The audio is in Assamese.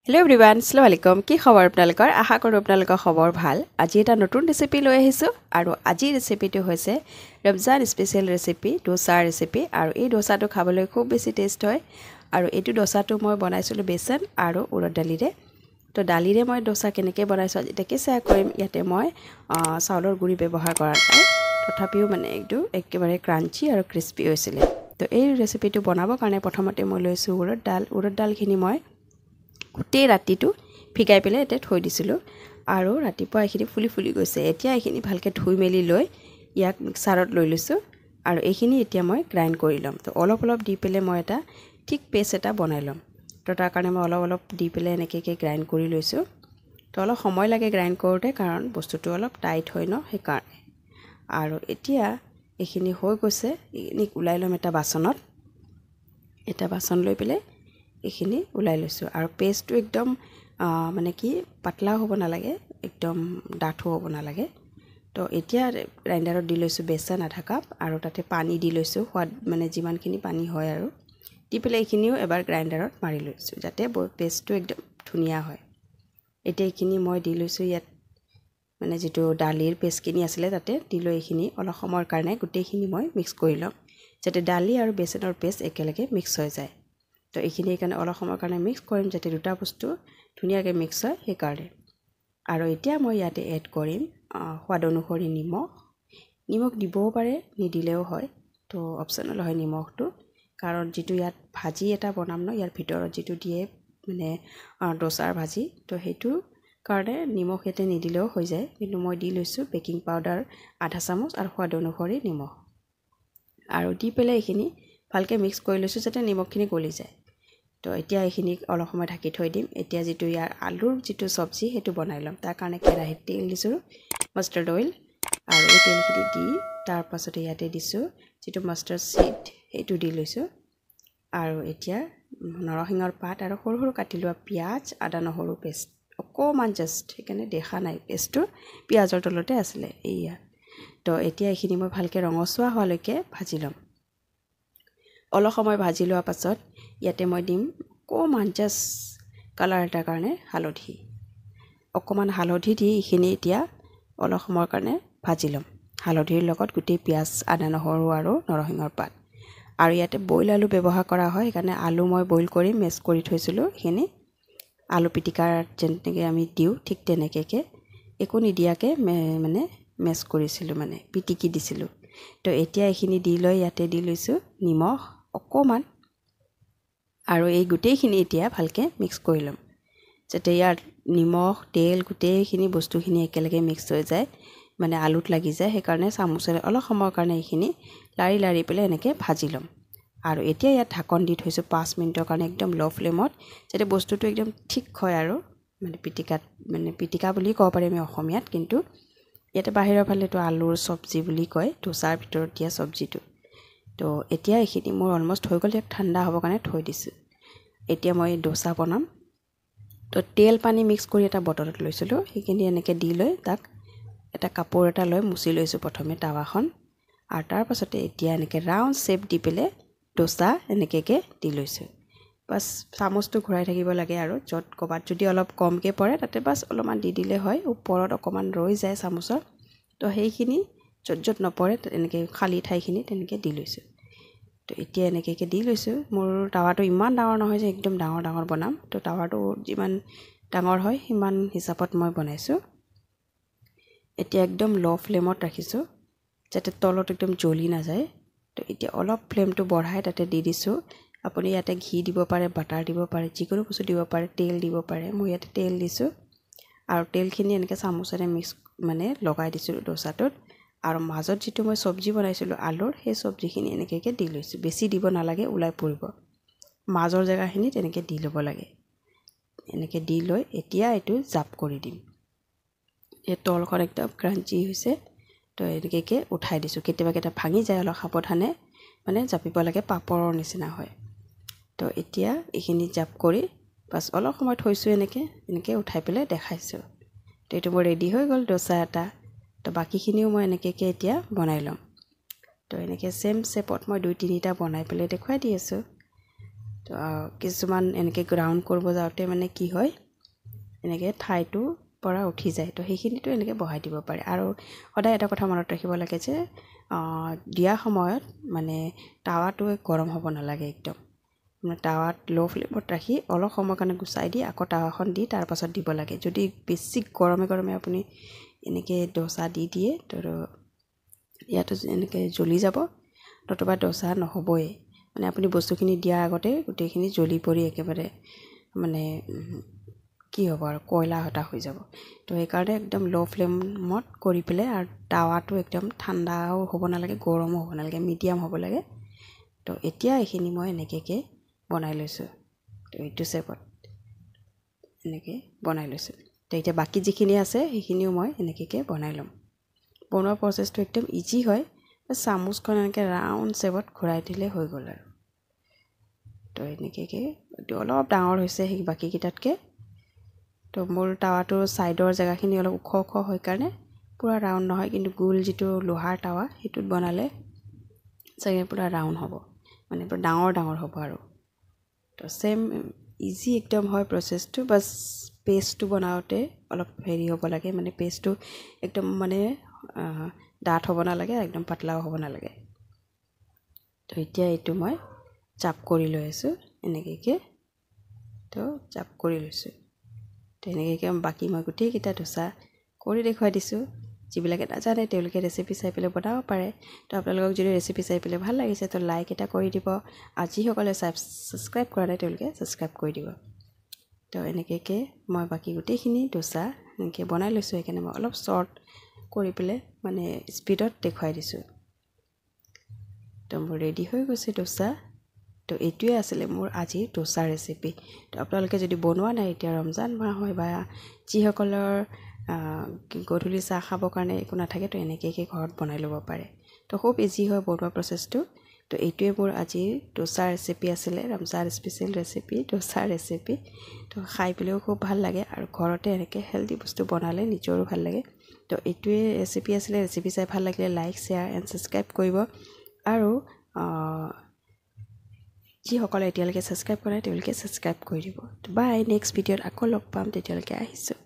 হেল্ল' এভৰিৱান, আসসালামু আলাইকুম। কি খবৰ আপোনালোকৰ? আশা কৰোঁ আপোনালোকৰ খবৰ ভাল। আজি এটা নতুন ৰেচিপি লৈ আহিছোঁ আৰু আজিৰ ৰেচিপিটো হৈছে ৰমজান স্পেচিয়েল ৰেচিপি, ডোচাৰ ৰেচিপি। আৰু এই ডোচাটো খাবলৈ খুব বেছি টেষ্ট হয়। আৰু এইটো ডোচাটো মই বনাইছিলোঁ বেচন আৰু উৰদ দালিৰে। তো দালিৰে মই ডোচা কেনেকৈ বনাইছোঁ আজি তাকে শ্বেয়াৰ কৰিম। ইয়াতে মই চাউলৰ গুড়ি ব্যৱহাৰ কৰা নাই, তথাপিও মানে এইটো একেবাৰে ক্ৰাঞ্চি আৰু ক্ৰিস্পি হৈছিলে। তো এই ৰেচিপিটো বনাবৰ কাৰণে প্ৰথমতে মই লৈছোঁ উৰদ ডালখিনি মই গোটেই ৰাতিটো ভিগাই পেলাই এতিয়া থৈ দিছিলোঁ আৰু ৰাতিপুৱা এইখিনি ফুলি গৈছে। এতিয়া এইখিনি ভালকৈ ধুই মেলি লৈ ইয়াক মিক্সাৰত লৈ লৈছোঁ আৰু এইখিনি এতিয়া মই গ্ৰাইণ্ড কৰি ল'ম। তো অলপ দি পেলাই মই এটা ঠিক পেষ্ট এটা বনাই ল'ম। তো তাৰ কাৰণে মই অলপ দি পেলাই এনেকৈ গ্ৰাইণ্ড কৰি লৈছোঁ। তো অলপ সময় লাগে গ্ৰাইণ্ড কৰোঁতে, কাৰণ বস্তুটো অলপ টাইট হয় ন, সেইকাৰণে। আৰু এতিয়া এইখিনি হৈ গৈছে, এইখিনিক ওলাই ল'ম এটা বাচনত। এটা বাচন লৈ পেলাই এইখিনি ওলাই লৈছোঁ। আৰু পেষ্টটো একদম মানে কি পাতলাও হ'ব নালাগে, একদম ডাঠো হ'ব নালাগে। তো এতিয়া গ্ৰাইণ্ডাৰত দি লৈছোঁ বেচন আধা কাপ আৰু তাতে পানী দি লৈছোঁ, সোৱাদ মানে যিমানখিনি পানী হয় আৰু দি পেলাই এইখিনিও এবাৰ গ্ৰাইণ্ডাৰত মাৰি লৈছোঁ যাতে পেষ্টটো একদম ধুনীয়া হয়। এতিয়া এইখিনি মই দি লৈছোঁ ইয়াত, মানে যিটো দালিৰ পেষ্টখিনি আছিলে তাতে দি লৈ এইখিনি অলপ সময়ৰ কাৰণে গোটেইখিনি মই মিক্স কৰি ল'ম, যাতে দালি আৰু বেচনৰ পেষ্ট একেলগে মিক্স হৈ যায়। তো এইখিনি কাৰণে অলপ সময়ৰ কাৰণে মিক্স কৰিম, যাতে দুটা বস্তু ধুনীয়াকৈ মিক্স হয় সেইকাৰণে। আৰু এতিয়া মই ইয়াতে এড কৰিম সোৱাদ অনুসৰি নিমখ দিবও পাৰে, নিদিলেও হয়। তো অপশ্যনেল হয় নিমখটো, কাৰণ যিটো ইয়াত ভাজি এটা বনাম ন, ইয়াৰ ভিতৰত যিটো দিয়ে মানে ডোচাৰ ভাজি, তো সেইটো কাৰণে নিমখ ইয়াতে নিদিলেও হৈ যায়। কিন্তু মই দি লৈছোঁ বেকিং পাউডাৰ আধা চামুচ আৰু সোৱাদ অনুসৰি নিমখ, আৰু দি পেলাই এইখিনি ভালকৈ মিক্স কৰি লৈছোঁ যাতে নিমখখিনি গলি যায়। তো এতিয়া এইখিনি অলপ সময় ঢাকি থৈ দিম। এতিয়া যিটো ইয়াৰ আলুৰ যিটো চব্জি সেইটো বনাই ল'ম। তাৰ কাৰণে কেৰাহীত তেল দিছোঁ, মাষ্টাৰ্ড অইল, আৰু এই তেলখিনি দি তাৰপাছতে ইয়াতে দিছোঁ যিটো মাষ্টাৰ্ড চিড, সেইটো দি লৈছোঁ। আৰু এতিয়া নৰসিংহৰ পাত আৰু সৰু কাটি লোৱা পিঁয়াজ, আদা নহৰু পেষ্ট অকণমান জাষ্ট, সেইকাৰণে দেখা নাই পেষ্টটো পিঁয়াজৰ তলতে আছিলে এইয়া। তো এতিয়া এইখিনি মই ভালকৈ ৰঙচুৱা হোৱালৈকে ভাজি ল'ম। অলপ সময় ভাজি লোৱাৰ পাছত ইয়াতে মই দিম অকণমান জাষ্ট কালাৰ এটাৰ কাৰণে অকণমান হালধি দি এইখিনি এতিয়া অলপ সময়ৰ কাৰণে ভাজি ল'ম। হালধিৰ লগত গোটেই পিঁয়াজ, আদা নহৰু আৰু নৰসিংহৰ পাত। আৰু ইয়াতে বইল আলু ব্যৱহাৰ কৰা হয়, সেইকাৰণে আলু মই বইল কৰি মেছ কৰি থৈছিলোঁ। এইখিনি আলু পিটিকাৰ যেনেকৈ আমি দিওঁ ঠিক তেনেকৈ একো নিদিয়াকৈ মানে মেছ কৰিছিলোঁ, মানে পিটিকি দিছিলোঁ। তো এতিয়া এইখিনি দি লৈ ইয়াতে দি লৈছোঁ নিমখ অকণমান, আৰু এই গোটেইখিনি এতিয়া ভালকৈ মিক্স কৰি ল'ম, যাতে ইয়াৰ নিমখ তেল গোটেইখিনি বস্তুখিনি একেলগে মিক্স হৈ যায়, মানে আলুত লাগি যায়। সেইকাৰণে চামুচেৰে অলপ সময়ৰ কাৰণে এইখিনি লাৰি পেলাই এনেকৈ ভাজি ল'ম। আৰু এতিয়া ইয়াত ঢাকন দি থৈছোঁ 5 মিনিটৰ কাৰণে একদম ল' ফ্লেমত, যাতে বস্তুটো একদম ঠিক হয় আৰু মানে পিটিকা বুলি ক'ব পাৰি আমি অসমীয়াত, কিন্তু ইয়াতে বাহিৰৰ ফালেতো আলুৰ চব্জি বুলি কয়, ডোচাৰ ভিতৰত দিয়া চব্জিটো। তো এতিয়া এইখিনি মোৰ অলমষ্ট হৈ গ'ল, ইয়াক ঠাণ্ডা হ'বৰ কাৰণে থৈ দিছোঁ। এতিয়া মই ডোচা বনাম। তো তেল পানী মিক্স কৰি এটা বটলত লৈছিলোঁ, সেইখিনি এনেকৈ দি লৈ তাক এটা কাপোৰ এটা লৈ মুচি লৈছোঁ প্ৰথমে টাৱাখন। আৰু তাৰপাছতে এতিয়া এনেকৈ ৰাউণ্ড শ্বেপ দি পেলাই ডোচা এনেকৈ দি লৈছোঁ। বাছ চামুচটো ঘূৰাই থাকিব লাগে, আৰু য'ত ক'ৰবাত যদি অলপ কমকৈ পৰে তাতে বাছ অলপমান দি দিলে হয়, ওপৰত অকণমান ৰৈ যায় চামুচৰ। তো সেইখিনি য'ত নপৰে এনেকৈ খালী ঠাইখিনি তেনেকৈ দি লৈছোঁ। তো এতিয়া এনেকৈ দি লৈছোঁ। মোৰ টাৱাটো ইমান ডাঙৰ নহয় যে একদম ডাঙৰ বনাম, তো টাৱাটো যিমান ডাঙৰ হয় সিমান হিচাপত মই বনাইছোঁ। এতিয়া একদম ল' ফ্লেমত ৰাখিছোঁ, যাতে তলত একদম জ্বলি নাযায়। তো এতিয়া অলপ ফ্লেমটো বঢ়াই তাতে দি দিছোঁ। আপুনি ইয়াতে ঘি দিব পাৰে, বাটাৰ দিব পাৰে, যিকোনো বস্তু দিব পাৰে, তেল দিব পাৰে। মই ইয়াতে তেল দিছোঁ, আৰু তেলখিনি এনেকৈ চামুচেৰে মিক্স মানে লগাই দিছোঁ ডোচাটোত। আৰু মাজত যিটো মই চব্জি বনাইছিলোঁ আলুৰ, সেই চব্জিখিনি এনেকৈ দি লৈছোঁ। বেছি দিব নালাগে, ওলাই পৰিব। মাজৰ জেগাখিনিত এনেকৈ দি ল'ব লাগে। এনেকৈ দি লৈ এতিয়া এইটো জাপ কৰি দিম। এই তলখন একদম ক্ৰাঞ্চি হৈছে। তো এনেকৈ উঠাই দিছোঁ। কেতিয়াবা ভাঙি যায়, অলপ সাৱধানে মানে জাপিব লাগে, পাপৰৰ নিচিনা হয়। তো এতিয়া এইখিনি জাপ কৰি বাছ অলপ সময় থৈছোঁ, এনেকৈ উঠাই পেলাই দেখাইছোঁ। তো এইটো মোৰ ৰেডি হৈ গ'ল ডোচা এটা। তো বাকীখিনিও মই এনেকৈ এতিয়া বনাই ল'ম। তো এনেকৈ ছেম শ্বেপত মই 2-3টা বনাই পেলাই দেখুৱাই দি আছোঁ। তো কিছুমান এনেকৈ গ্ৰাউণ্ড কৰিব যাওঁতে মানে কি হয় এনেকৈ ঠাইটো পৰা উঠি যায়। তো সেইখিনিতো এনেকৈ বহাই দিব পাৰে। আৰু সদায় এটা কথা মনত ৰাখিব লাগে যে দিয়া সময়ত মানে টাৱাটো গৰম হ'ব নালাগে একদম। মানে টাৱাত ল' ফ্লেমত ৰাখি অলপ সময় কাৰণে গুচাই দি আকৌ টাৱাখন দি তাৰপাছত দিব লাগে। যদি বেছি গৰমে গৰমে আপুনি এনেকৈ ডোচা দি দিয়ে তো ইয়াতো এনেকৈ জ্বলি যাব, নতুবা ডোচা নহ'বই। মানে আপুনি বস্তুখিনি দিয়াৰ আগতে গোটেইখিনি জ্বলি পৰি একেবাৰে মানে কি হ'ব আৰু কয়লা হতা হৈ যাব। তো সেইকাৰণে একদম ল' ফ্লেমত কৰি পেলাই, আৰু টাৱাটো একদম ঠাণ্ডাও হ'ব নালাগে, গৰমো হ'ব নালাগে, মিডিয়াম হ'ব লাগে। তো এতিয়া এইখিনি মই এনেকৈ বনাই লৈছোঁ। তো এইটো চেপত এনেকৈ বনাই লৈছোঁ। তো এতিয়া বাকী যিখিনি আছে সেইখিনিও মই এনেকৈ বনাই ল'ম। বনোৱা প্ৰচেছটো একদম ইজি হয়। চামুচখন এনেকৈ ৰাউণ্ড চেপত ঘূৰাই দিলে হৈ গ'ল আৰু। তো এনেকৈ এইটো অলপ ডাঙৰ হৈছে সেই বাকীকেইটাতকৈ। তো মোৰ টাৱাটোৰ ছাইডৰ জেগাখিনি অলপ ওখ ওখ হয় কাৰণে পূৰা ৰাউণ্ড নহয়, কিন্তু গোল যিটো লোহাৰ টাৱা সেইটোত বনালে চাগে পূৰা ৰাউণ্ড হ'ব, মানে পূৰা ডাঙৰ ডাঙৰ হ'ব আৰু। তো ছেম ইজি একদম হয় প্ৰচেছটো। বাছ পেষ্টটো বনাওঁতে অলপ হেৰি হ'ব লাগে, মানে পেষ্টটো একদম মানে ডাঠ হ'ব নালাগে, একদম পাতলাও হ'ব নালাগে। তো এতিয়া এইটো মই চাপ কৰি লৈ আছোঁ এনেকৈ। তো চাপ কৰি লৈছোঁ। তো এনেকৈ বাকী মই গোটেইকেইটা ডোচা কৰি দেখুৱাই দিছোঁ। যিবিলাকে নাজানে তেওঁলোকে ৰেচিপি চাই পেলাই বনাব পাৰে। তো আপোনালোকক যদি ৰেচিপি চাই পেলাই ভাল লাগিছে তো লাইক এটা কৰি দিব, আৰু যিসকলে ছাবস্ক্ৰাইব কৰা নাই তেওঁলোকে ছাবস্ক্ৰাইব কৰি দিব। তো এনেকৈ মই বাকী গোটেইখিনি ডোচা এনেকৈ বনাই লৈছোঁ। সেইকাৰণে মই অলপ শ্বৰ্ট কৰি পেলাই মানে স্পীডত দেখুৱাই দিছোঁ। তো মোৰ ৰেডি হৈ গৈছে ডোচা। তো এইটোৱে আছিলে মোৰ আজিৰ ডোচা ৰেচিপি। তো আপোনালোকে যদি বনোৱা নাই, এতিয়া ৰমজান মাহ হয় বা যিসকলৰ গধূলি চাহ খাবৰ কাৰণে একো নাথাকে, তো এনেকৈ ঘৰত বনাই ল'ব পাৰে। তো খুব ইজি হয় বনোৱা প্ৰচেছটো। তো এইটোৱে মোৰ আজিৰ ডোচা ৰেচিপি আছিলে, Ramzan special recipe, dosa recipe. তো খাই পেলাইও খুব ভাল লাগে, আৰু ঘৰতে এনেকৈ হেল্ডি বস্তু বনালে নিজৰো ভাল লাগে। তো এইটোৱে ৰেচিপি আছিলে। ৰেচিপি চাই ভাল লাগিলে লাইক, শ্বেয়াৰ এণ্ড ছাবস্ক্ৰাইব কৰিব। আৰু যিসকলে এতিয়ালৈকে ছাবস্ক্ৰাইব কৰা নাই তেওঁলোকে ছাবস্ক্ৰাইব কৰি দিব। বাই, নেক্সট ভিডিঅ'ত আকৌ লগ পাম, তেতিয়ালৈকে আহিছোঁ।